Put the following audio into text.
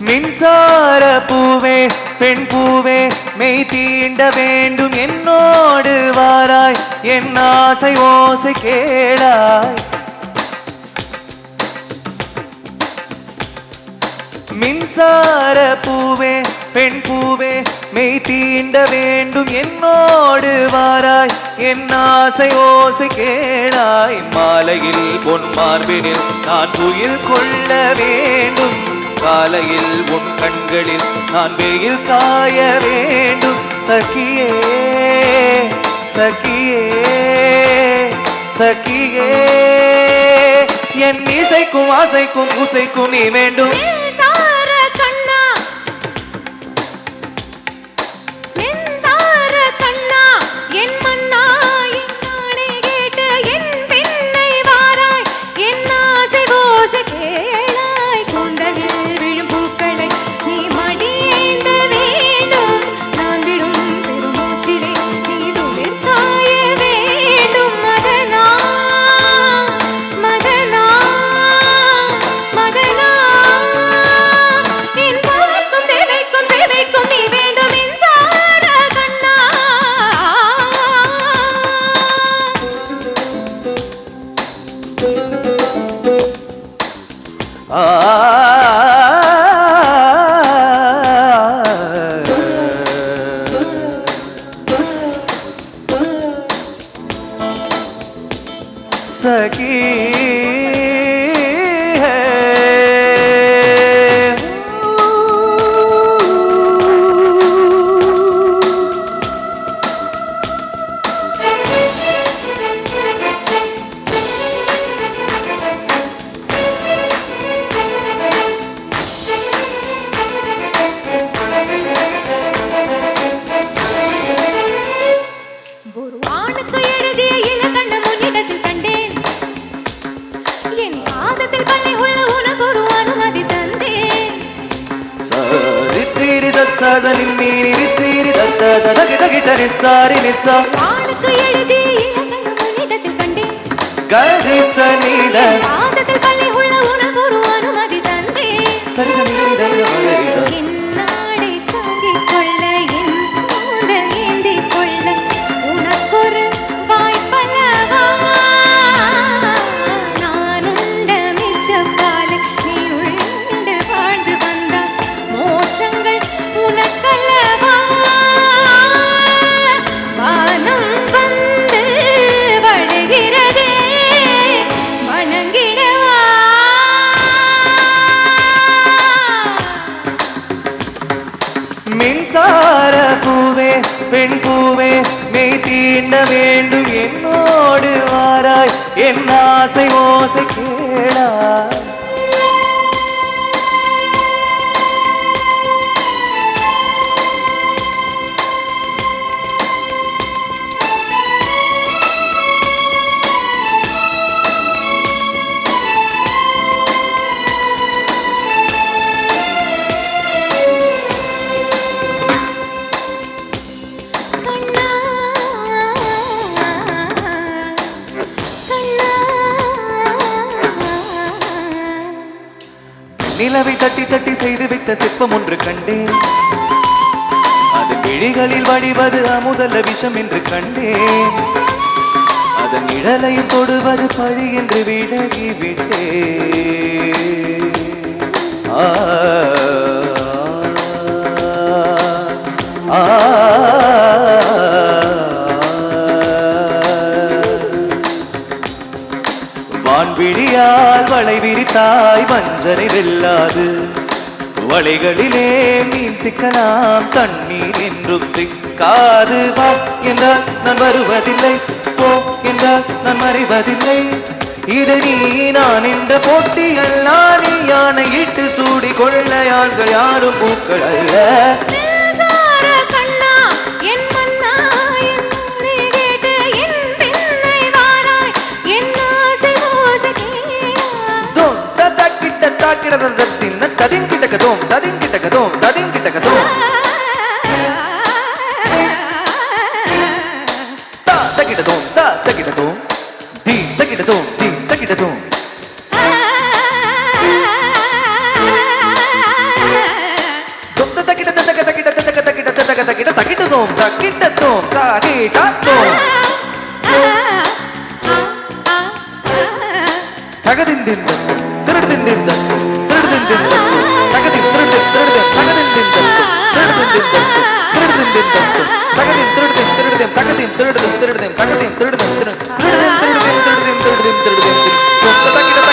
மின்சார பூவே பெண் பூவே மெய் தீண்ட வேண்டும் என்னோடு வாராய் என் ஆசை ஓசை கேளாய். மின்சார பூவே பெண் பூவே மெய் தீண்ட வேண்டும் என்னோடு வாராய் என் ஆசை ஓசை கேளாய். மாலையில் பொன் மார்பினில் நான் துயில் கொள்ள வேண்டும், காலையில் உன் கண்களில் நான் வெயில் காய வேண்டும். சகியே சகியே சகியே என் இசைக்கும் ஆசைக்கும் பூசைக்கும் நீ வேண்டும். सखी है சஜனின் மீறி ரித்ரீரி தத்த ததகி தகிட நிசாரி நிசா வானுக்கு எழுதி இலக்கணம் உன்னிடத்தில் கண்டேன். கதி சனித பாதத்தில் பள்ளி உள்ள உனக்கு ஒரு அனுமதி தந்தேன். சரி சரி என்னாடை தாங்கிக் கொள்ள என் கூந்தல் ஏந்திக் கொள்ள உனக்கொரு வாய்ப்பல்லவா. நான் உண்ட மிச்சப்பால் நீ உண்டு வாழ்ந்து வந்தால் மோட்சங்கள் உனக்கல்லவா. வானம் வந்து வழுகிறதே வணங்கிடவா. மின்சார பூவே பெண் பூவே மெய் தீண்ட வேண்டும் என்னோடு வாராய் என் ஆசை ஓசை கேளாய். நிலவை தட்டி தட்டி செய்துவிட்ட சிற்பம் ஒன்று கண்டேன், அது கிழிகளில் வடிவது அமுதல்ல விஷம் என்று கண்டேன். அதன் நிழலையும் தொடுவது பழி என்று விலகி விட்டேன். வான்விழியால் வளை விரித்தாய் வஞ்சனை வெல்லாது. வளைகளிலே மீன் சிக்கலாம் தண்ணீர் என்றும் சிக்காது. வா என்றால் நான் வருவதில்லை, போ என்றால் நான் மறைவதில்லை. இது நீ நான் என்ற போட்டி அல்ல, நீ யானை இட்டு சூடி கொள்ளையாள்கள் யாரும் பூக்கள் அல்ல. ததின் கிட்டக்கதோம் ததின் கிட்டக்கதோம் ததின் கிட்டக்கதோம் தா தகிடதோம் தா தகிடதோம் தி தகிடதோம் தி தகிடதோம் தோம் தக்கிட்ட தோம் தாகிட்டா தோம் தகதிந்திந்த திருடுதிந்திந்த திருடுதிந்திந்த தகதின் திருடுதின் திருடுதின் தகதிந்திந்த திருடுதிந்திந்த திருடுதிந்திந்த தகதின் திருடுதின் திருடுதின் தகதின் திருடுதின் திருடுதின் தகதின் திருடுதின் திருடுதின் திருடுதின் திருடுதின் திருடுதின் திருடுதின் திருடுதின்